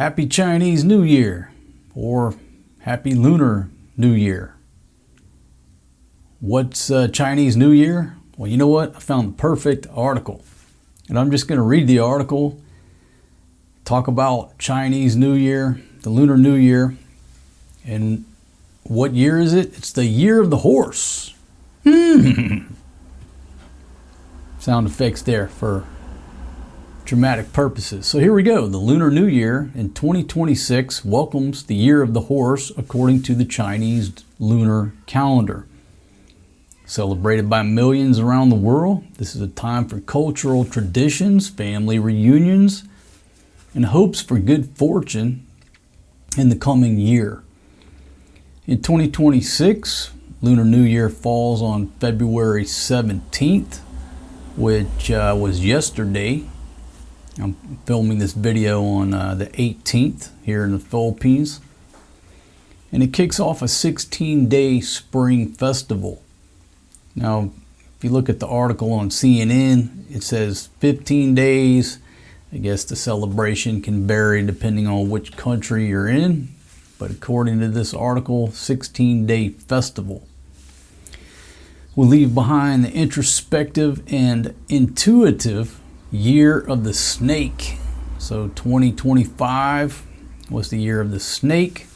Happy Chinese New Year, or Happy Lunar New Year. What's Chinese New Year? Well, you know what? I found the perfect article. And I'm just going to read the article, talk about Chinese New Year, the Lunar New Year, and what year is it? It's the year of the horse. Sound effects there for dramatic purposes. So here we go. The Lunar New Year in 2026 welcomes the year of the horse according to the Chinese lunar calendar. Celebrated by millions around the world, this is a time for cultural traditions, family reunions, and hopes for good fortune in the coming year. In 2026, Lunar New Year falls on February 17th, which was yesterday. I'm filming this video on the 18th here in the Philippines. And it kicks off a 16-day spring festival. Now, if you look at the article on CNN, it says 15 days. I guess the celebration can vary depending on which country you're in. But according to this article, 16-day festival will leave behind the introspective and intuitive year of the snake. So 2025 was the year of the snake.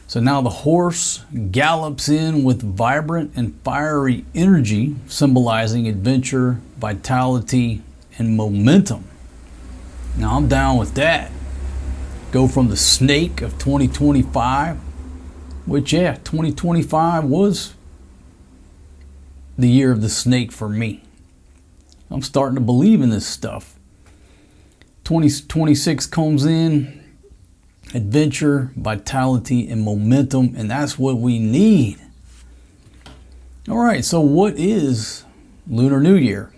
So now the horse gallops in with vibrant and fiery energy, symbolizing adventure, vitality, and momentum. Now I'm down with that. Go from the snake of 2025, which 2025 was the year of the snake for me. I'm starting to believe in this stuff. 2026 comes in, adventure, vitality, and momentum, and that's what we need. All right, so what is Lunar New Year,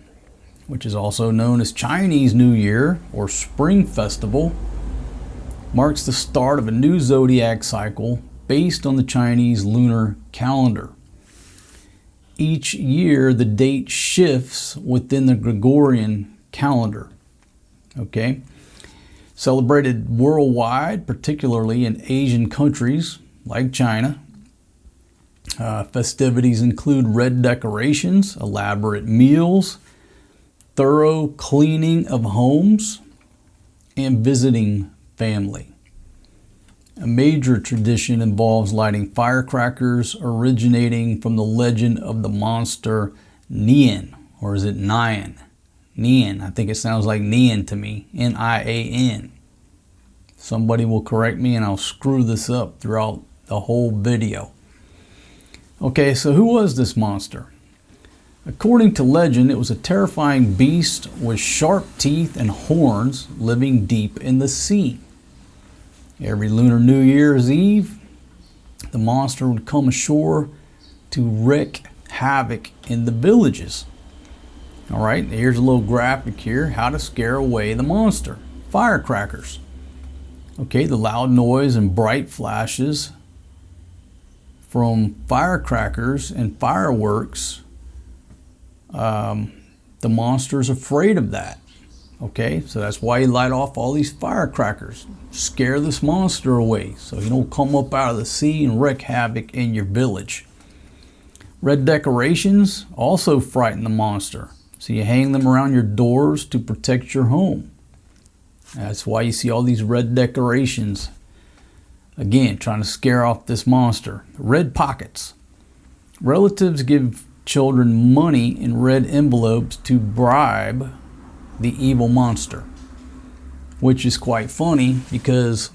which is also known as Chinese New Year or Spring Festival? Marks the start of a new zodiac cycle based on the Chinese lunar calendar. Each year, the date shifts within the Gregorian calendar. Okay? Celebrated worldwide, particularly in Asian countries like China. Festivities include red decorations, elaborate meals, thorough cleaning of homes, and visiting family. A major tradition involves lighting firecrackers originating from the legend of the monster Nian, or is it Nian? Nian, I think it sounds like Nian to me, N-I-A-N. Somebody will correct me and I'll screw this up throughout the whole video. Okay, so who was this monster? According to legend, it was a terrifying beast with sharp teeth and horns living deep in the sea. Every Lunar New Year's Eve, the monster would come ashore to wreak havoc in the villages. All right, here's a little graphic here, how to scare away the monster. Firecrackers. Okay, the loud noise and bright flashes from firecrackers and fireworks, the monster's afraid of that. Okay, so that's why you light off all these firecrackers. Scare this monster away so he don't come up out of the sea and wreak havoc in your village. Red decorations also frighten the monster. So you hang them around your doors to protect your home. That's why you see all these red decorations. Again, trying to scare off this monster. Red pockets. Relatives give children money in red envelopes to bribe the evil monster, which is quite funny because,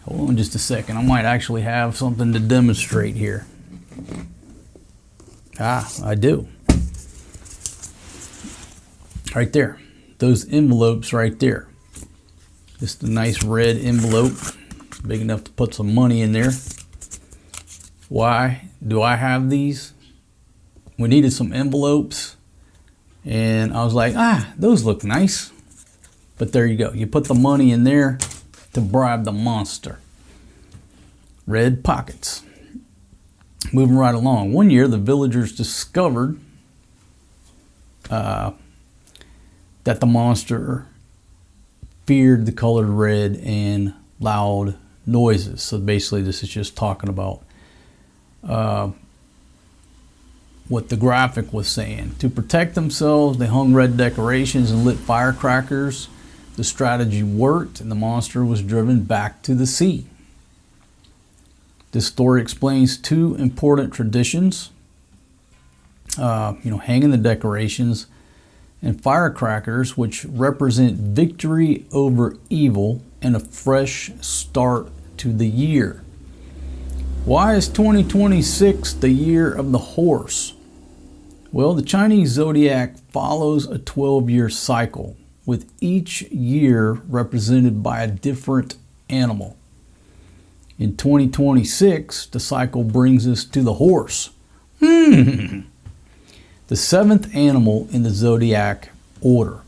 hold on just a second, I might actually have something to demonstrate here. I do. Right there, those envelopes right there. Just a nice red envelope, big enough to put some money in there. Why do I have these? We needed some envelopes. And I was like, those look nice. But there you go. You put the money in there to bribe the monster. Red pockets. Moving right along. One year, the villagers discovered that the monster feared the color red and loud noises. So basically this is just talking about what the graphic was saying. To protect themselves, they hung red decorations and lit firecrackers. The strategy worked and the monster was driven back to the sea. This story explains two important traditions, hanging the decorations and firecrackers, which represent victory over evil and a fresh start to the year. Why is 2026 the year of the horse? Well, the Chinese zodiac follows a 12-year cycle, with each year represented by a different animal. In 2026, the cycle brings us to the horse. The seventh animal in the zodiac order.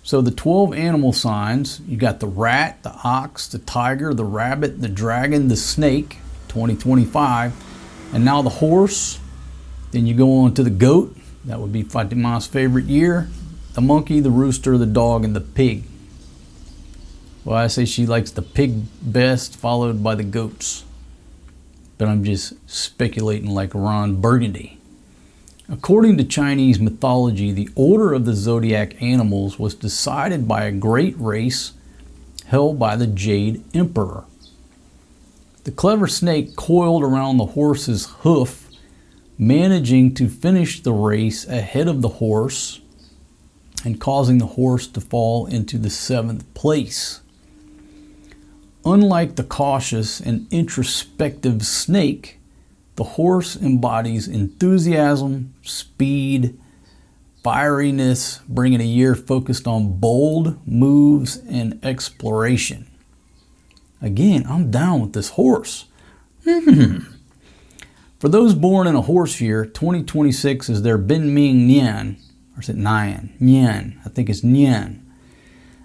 So the 12 animal signs, you got the rat, the ox, the tiger, the rabbit, the dragon, the snake, 2025, and now the horse. Then you go on to the goat, that would be Fatima's favorite year, the monkey, the rooster, the dog, and the pig. Well, I say she likes the pig best, followed by the goats. But I'm just speculating like Ron Burgundy. According to Chinese mythology, the order of the zodiac animals was decided by a great race held by the Jade Emperor. The clever snake coiled around the horse's hoof, managing to finish the race ahead of the horse and causing the horse to fall into the 7th place. Unlike the cautious and introspective snake, the horse embodies enthusiasm, speed, fieriness, bringing a year focused on bold moves and exploration. Again, I'm down with this horse. For those born in a horse year, 2026 is their Bin Ming Nian, or is it Nian? Nian, I think it's Nian.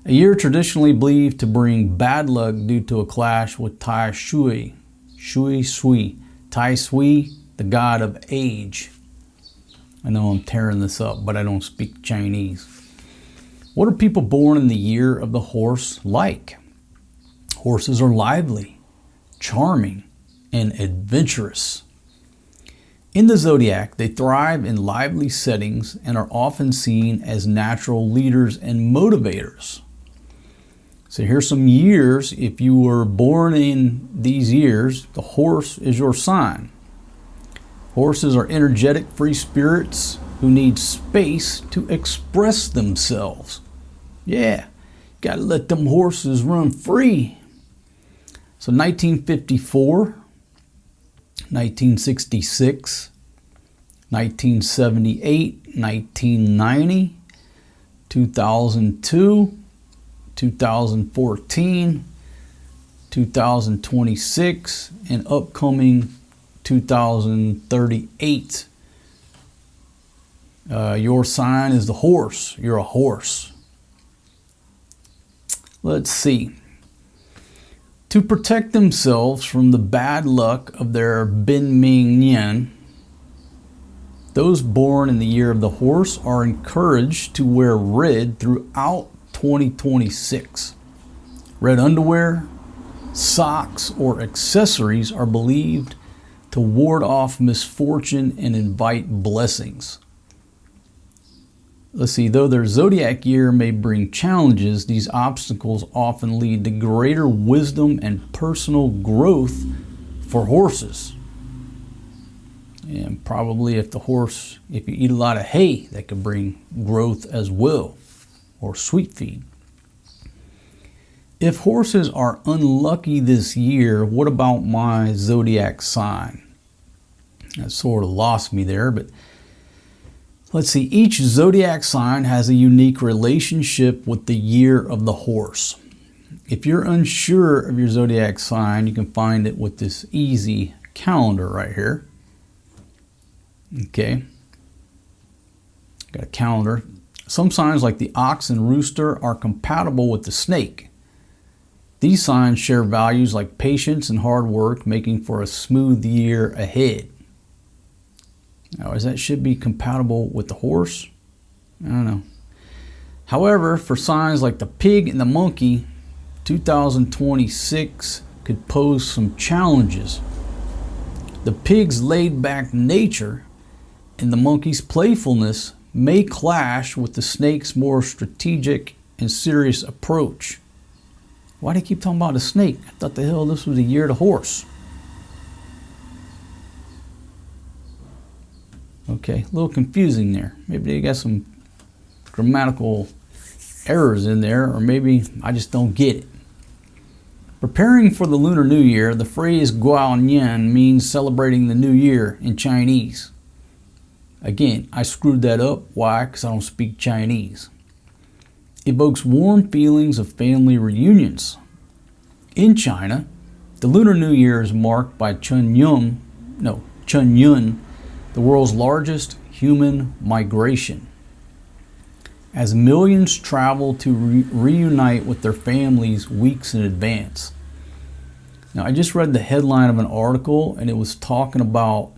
A year traditionally believed to bring bad luck due to a clash with Tai Sui. Tai Sui, the god of age. I know I'm tearing this up, but I don't speak Chinese. What are people born in the year of the horse like? Horses are lively, charming, and adventurous. In the zodiac, they thrive in lively settings and are often seen as natural leaders and motivators. So here's some years. If you were born in these years, the horse is your sign. Horses are energetic, free spirits who need space to express themselves. Yeah, gotta let them horses run free. So 1954, 1966, 1978, 1990, 2002, 2014, 2026, and upcoming 2038. Your sign is the horse. You're a horse. Let's see. To protect themselves from the bad luck of their Bin Ming Nian, those born in the year of the horse are encouraged to wear red throughout 2026. Red underwear, socks, or accessories are believed to ward off misfortune and invite blessings. Let's see, though their zodiac year may bring challenges, these obstacles often lead to greater wisdom and personal growth for horses. And probably if you eat a lot of hay, that could bring growth as well, or sweet feed. If horses are unlucky this year, what about my zodiac sign? That sort of lost me there, but let's see. Each zodiac sign has a unique relationship with the year of the horse. If you're unsure of your zodiac sign, you can find it with this easy calendar right here. Okay. Got a calendar. Some signs like the ox and rooster are compatible with the snake. These signs share values like patience and hard work, making for a smooth year ahead. Now, that should be compatible with the horse? I don't know. However, for signs like the pig and the monkey, 2026 could pose some challenges. The pig's laid-back nature and the monkey's playfulness may clash with the snake's more strategic and serious approach. Why do they keep talking about a snake? I thought the hell this was the year of the horse. Okay, a little confusing there. Maybe they got some grammatical errors in there, or maybe I just don't get it. Preparing for the Lunar New Year, the phrase Guaonian means celebrating the New Year in Chinese. Again, I screwed that up. Why? Because I don't speak Chinese. Evokes warm feelings of family reunions. In China, the Lunar New Year is marked by Chunyun, the world's largest human migration, as millions travel to reunite with their families weeks in advance. Now, I just read the headline of an article, and it was talking about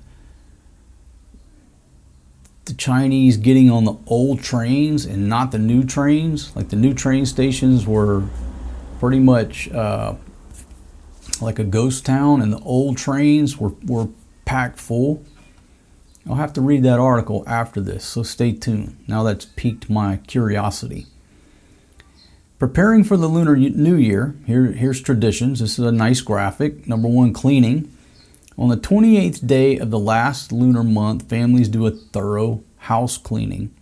the Chinese getting on the old trains and not the new trains. Like the new train stations were pretty much like a ghost town, and the old trains were packed full. I'll have to read that article after this, so stay tuned. Now that's piqued my curiosity. Preparing for the Lunar New Year, here's traditions. This is a nice graphic. Number one, cleaning. On the 28th day of the last lunar month, families do a thorough house cleaning.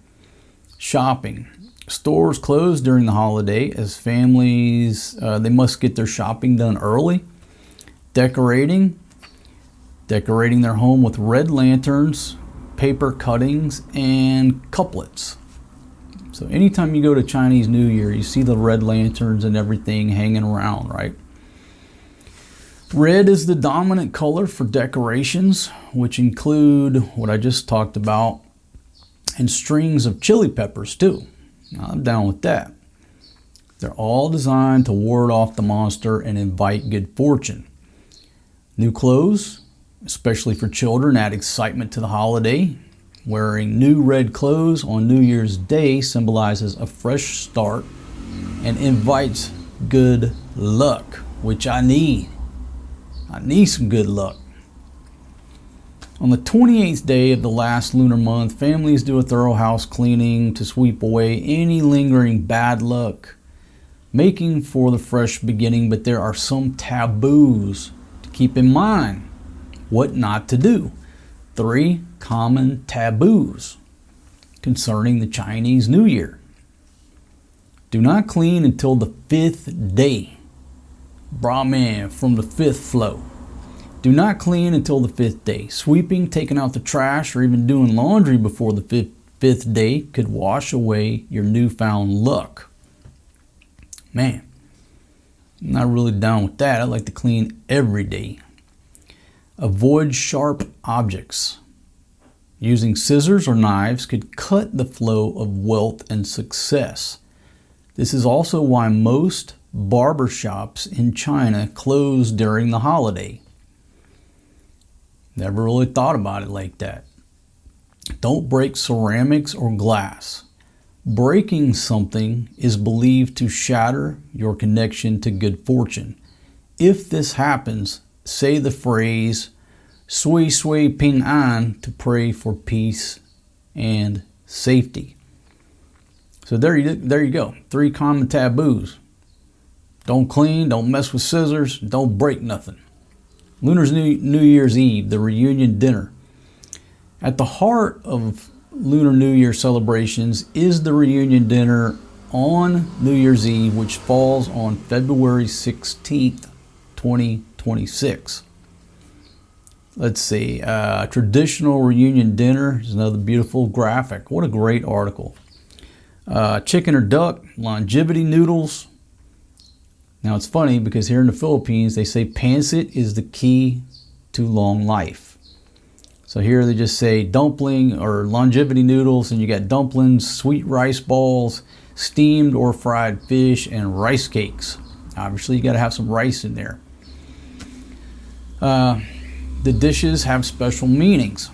Shopping. Stores close during the holiday as families, they must get their shopping done early. Decorating their home with red lanterns, paper cuttings, and couplets. So anytime you go to Chinese New Year, you see the red lanterns and everything hanging around, right? Red is the dominant color for decorations, which include what I just talked about, and strings of chili peppers too. Now, I'm down with that. They're all designed to ward off the monster and invite good fortune. New clothes, especially for children, add excitement to the holiday. Wearing new red clothes on New Year's Day symbolizes a fresh start and invites good luck, which I need. I need some good luck. On the 28th day of the last lunar month, families do a thorough house cleaning to sweep away any lingering bad luck, making for the fresh beginning. But there are some taboos to keep in mind. What not to do. 3 common taboos concerning the Chinese New Year. Do not clean until the 5th day. Brahman from the 5th flow. Do not clean until the 5th day. Sweeping, taking out the trash, or even doing laundry before the 5th day could wash away your newfound luck. Man, I'm not really down with that. I like to clean every day. Avoid sharp objects. Using scissors or knives could cut the flow of wealth and success. This is also why most barber shops in China close during the holiday. Never really thought about it like that. Don't break ceramics or glass. Breaking something is believed to shatter your connection to good fortune. If this happens, say the phrase "Sui Sui Ping An" to pray for peace and safety. So there you go. 3 common taboos. Don't clean, don't mess with scissors, don't break nothing. Lunar's New Year's Eve, the reunion dinner. At the heart of Lunar New Year celebrations is the reunion dinner on New Year's Eve, which falls on February 16th, 2026. Let's see, traditional reunion dinner is another beautiful graphic. What a great article. Chicken or duck, longevity noodles. Now it's funny because here in the Philippines they say pancit is the key to long life. So here they just say dumpling or longevity noodles, and you got dumplings, sweet rice balls, steamed or fried fish, and rice cakes. Obviously you got to have some rice in there. The dishes have special meanings.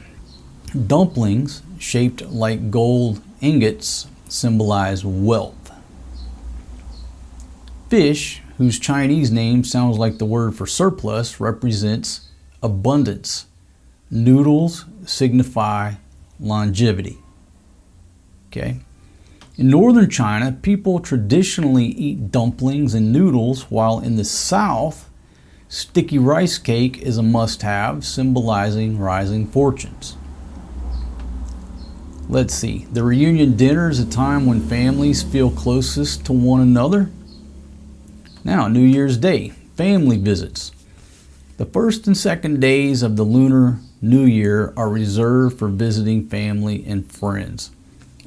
Dumplings shaped like gold ingots symbolize wealth. fish, whose Chinese name sounds like the word for surplus, represents abundance. Noodles signify longevity. Okay. In northern China, people traditionally eat dumplings and noodles, while in the south, sticky rice cake is a must-have, symbolizing rising fortunes. Let's see. The reunion dinner is a time when families feel closest to one another. Now, New Year's Day, family visits. The first and second days of the Lunar New Year are reserved for visiting family and friends.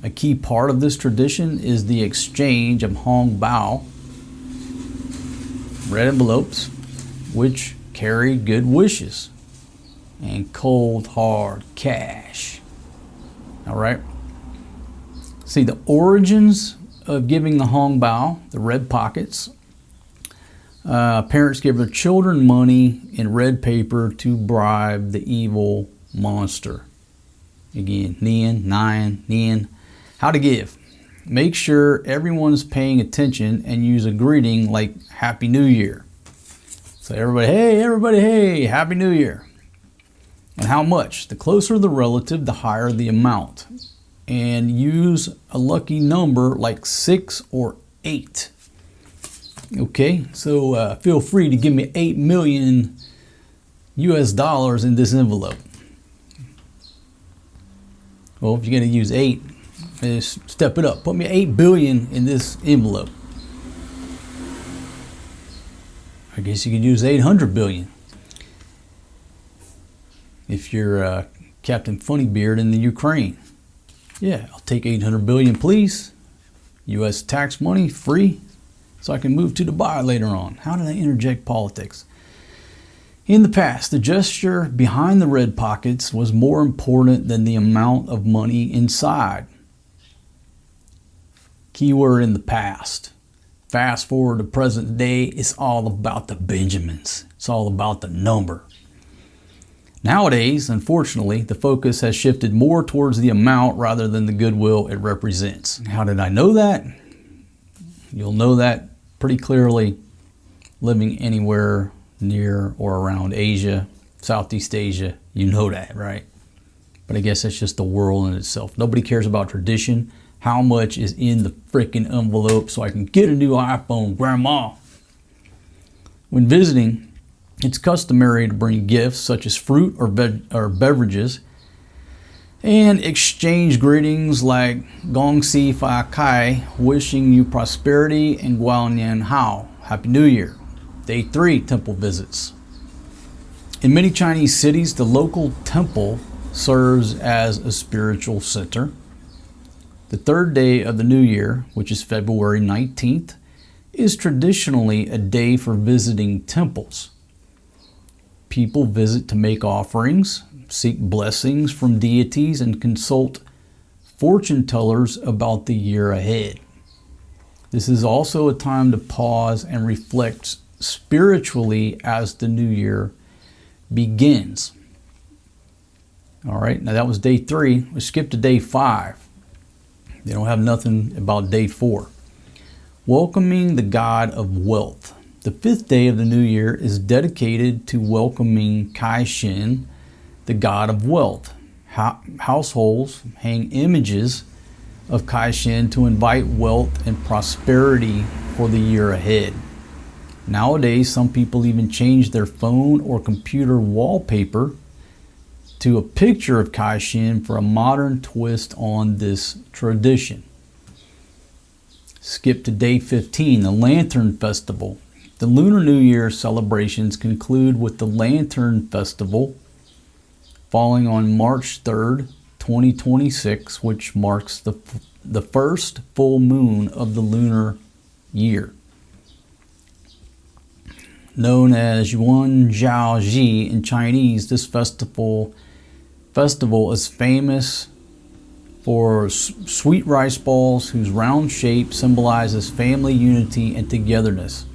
A key part of this tradition is the exchange of Hong Bao, red envelopes, which carry good wishes, and cold hard cash. All right. See, the origins of giving the Hong Bao, the red pockets. Parents give their children money in red paper to bribe the evil monster. Again, Nian. How to give. Make sure everyone's paying attention and use a greeting like Happy New Year. So everybody, hey, Happy New Year. And how much? The closer the relative, the higher the amount. And use a lucky number like 6 or 8. Okay, so feel free to give me 8 million US dollars in this envelope. Well, if you're going to use 8, step it up. Put me 8 billion in this envelope. I guess you could use 800 billion. If you're Captain Funnybeard in the Ukraine. Yeah, I'll take 800 billion, please. US tax money, free, so I can move to Dubai later on. How did I interject politics? In the past, the gesture behind the red pockets was more important than the amount of money inside. Keyword in the past. Fast forward to present day, it's all about the Benjamins. It's all about the number. Nowadays, unfortunately, the focus has shifted more towards the amount rather than the goodwill it represents. How did I know that? You'll know that pretty clearly living anywhere near or around Asia, Southeast Asia. You know that, right? But I guess that's just the world in itself. Nobody cares about tradition. How much is in the freaking envelope so I can get a new iPhone, Grandma? When visiting, it's customary to bring gifts such as fruit or beverages and exchange greetings like Gong Si Fa Kai, wishing you prosperity, and Guao Nian Hao, Happy New Year. Day 3, temple visits. In many Chinese cities, the local temple serves as a spiritual center. The third day of the new year, which is February 19th, is traditionally a day for visiting temples. People visit to make offerings, seek blessings from deities, and consult fortune tellers about the year ahead. This is also a time to pause and reflect spiritually as the new year begins. All right, now that was day 3. We skipped to day 5. They don't have nothing about day 4. Welcoming the god of wealth. The 5th day of the new year is dedicated to welcoming Kai Shen, the god of wealth. Households hang images of Kai Shen to invite wealth and prosperity for the year ahead. Nowadays, some people even change their phone or computer wallpaper to a picture of Kai Shen for a modern twist on this tradition. Skip to day 15, the Lantern Festival. The Lunar New Year celebrations conclude with the Lantern Festival, falling on March 3rd, 2026, which marks the first full moon of the lunar year. Known as Yuan Zhao Ji in Chinese, this festival is famous for sweet rice balls whose round shape symbolizes family unity and togetherness.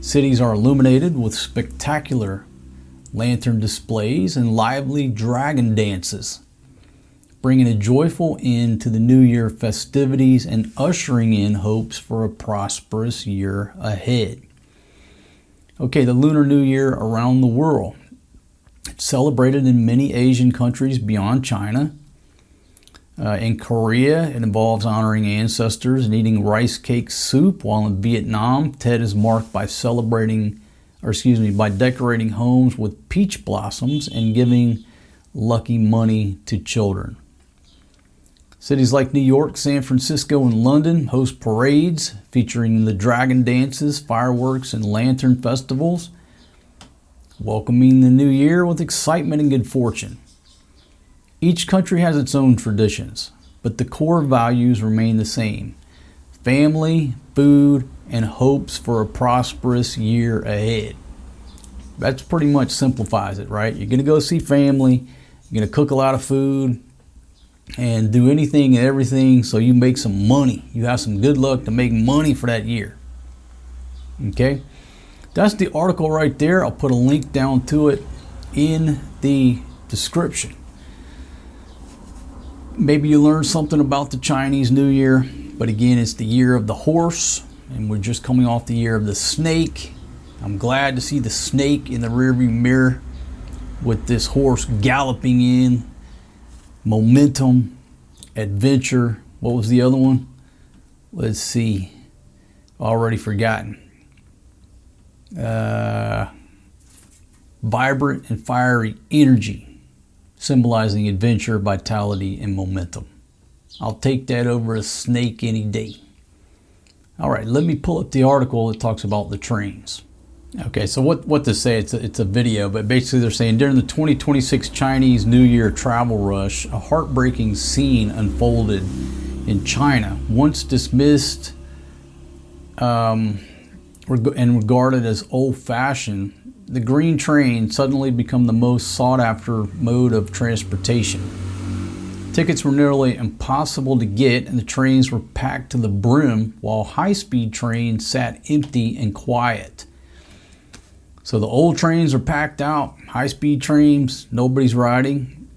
Cities are illuminated with spectacular lantern displays and lively dragon dances. bringing a joyful end to the New Year festivities and ushering in hopes for a prosperous year ahead. Okay, the Lunar New Year around the world. It's celebrated in many Asian countries beyond China. In Korea, it involves honoring ancestors and eating rice cake soup, while in Vietnam, Tet is marked by by decorating homes with peach blossoms and giving lucky money to children. Cities like New York, San Francisco, and London host parades featuring the dragon dances, fireworks, and lantern festivals, welcoming the new year with excitement and good fortune. Each country has its own traditions, but the core values remain the same: family, food, and hopes for a prosperous year ahead. That pretty much simplifies it, right? You're going to go see family, you're going to cook a lot of food, and do anything and everything so you make some money. You have some good luck to make money for that year. Okay? That's the article right there. I'll put a link down to it in the description. Maybe you learned something about the Chinese New Year, but again, it's the year of the horse, and we're just coming off the year of the snake. I'm glad to see the snake in the rearview mirror with this horse galloping in. Momentum, adventure. What was the other one? Let's see. Already forgotten. Vibrant and fiery energy, symbolizing adventure, vitality, and momentum. I'll take that over a snake any day. All right, let me pull up the article that talks about the trains. Okay, so what to say, it's a video, but basically they're saying during the 2026 Chinese New Year travel rush, a heartbreaking scene unfolded in China. Once dismissed and regarded as old-fashioned, the green train suddenly became the most sought-after mode of transportation. Tickets were nearly impossible to get, and the trains were packed to the brim, while high-speed trains sat empty and quiet. So the old trains are packed out, high-speed trains, nobody's riding.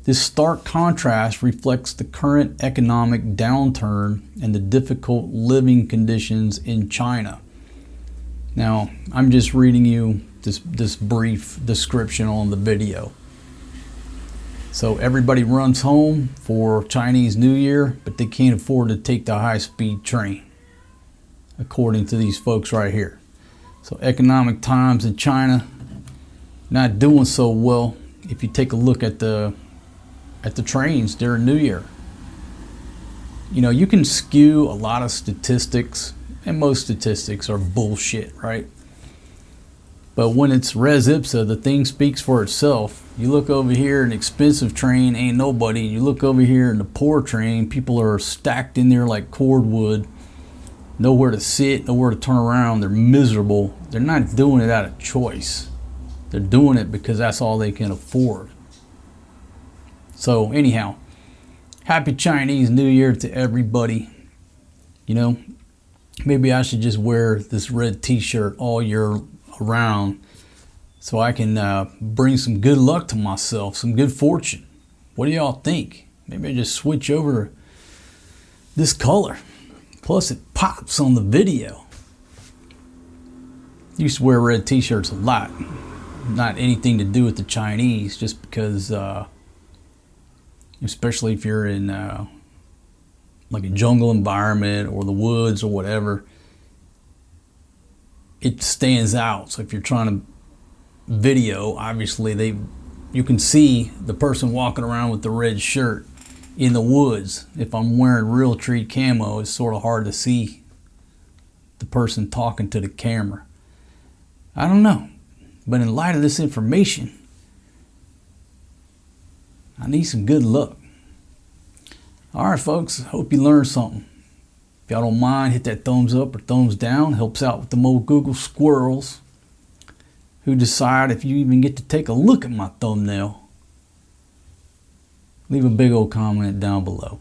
This stark contrast reflects the current economic downturn and the difficult living conditions in China. Now, I'm just reading you this brief description on the video. So everybody runs home for Chinese New Year, but they can't afford to take the high-speed train, according to these folks right here. So economic times in China not doing so well. If you take a look at the trains during New Year, you know, you can skew a lot of statistics, and most statistics are bullshit, right? But when it's res ipsa, the thing speaks for itself. You look over here, an expensive train ain't nobody. You look over here in the poor train, people are stacked in there like cordwood. Nowhere to sit, nowhere to turn around. They're miserable. They're not doing it out of choice. They're doing it because that's all they can afford. So anyhow, happy Chinese New Year to everybody. You know, maybe I should just wear this red t-shirt all year around so I can bring some good luck to myself, some good fortune. What do y'all think? Maybe I just switch over to this color. Plus it pops on the video. Used to wear red t-shirts a lot. Not anything to do with the Chinese, just because, especially if you're in like a jungle environment or the woods or whatever, it stands out. So if you're trying to video, obviously you can see the person walking around with the red shirt in the woods. If I'm wearing Realtree camo, it's sort of hard to see the person talking to the camera. I don't know, but in light of this information, I need some good luck. All right, folks, hope you learned something. If y'all don't mind, hit that thumbs up or thumbs down. Helps out with the old Google squirrels who decide if you even get to take a look at my thumbnail. Leave a big old comment down below.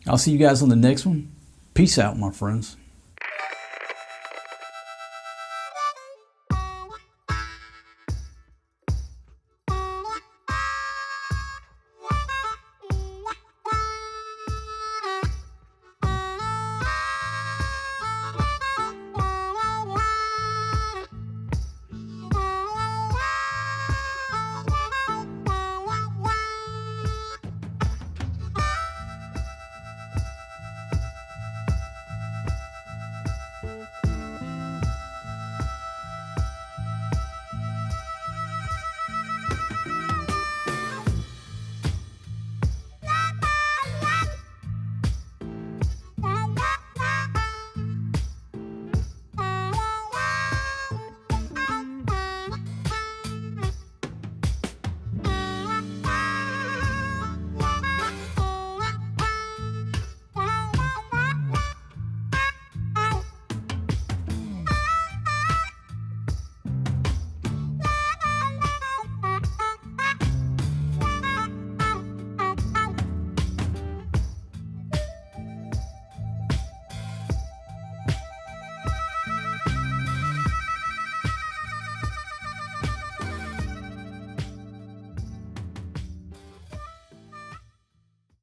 I'll see you guys on the next one. Peace out, my friends.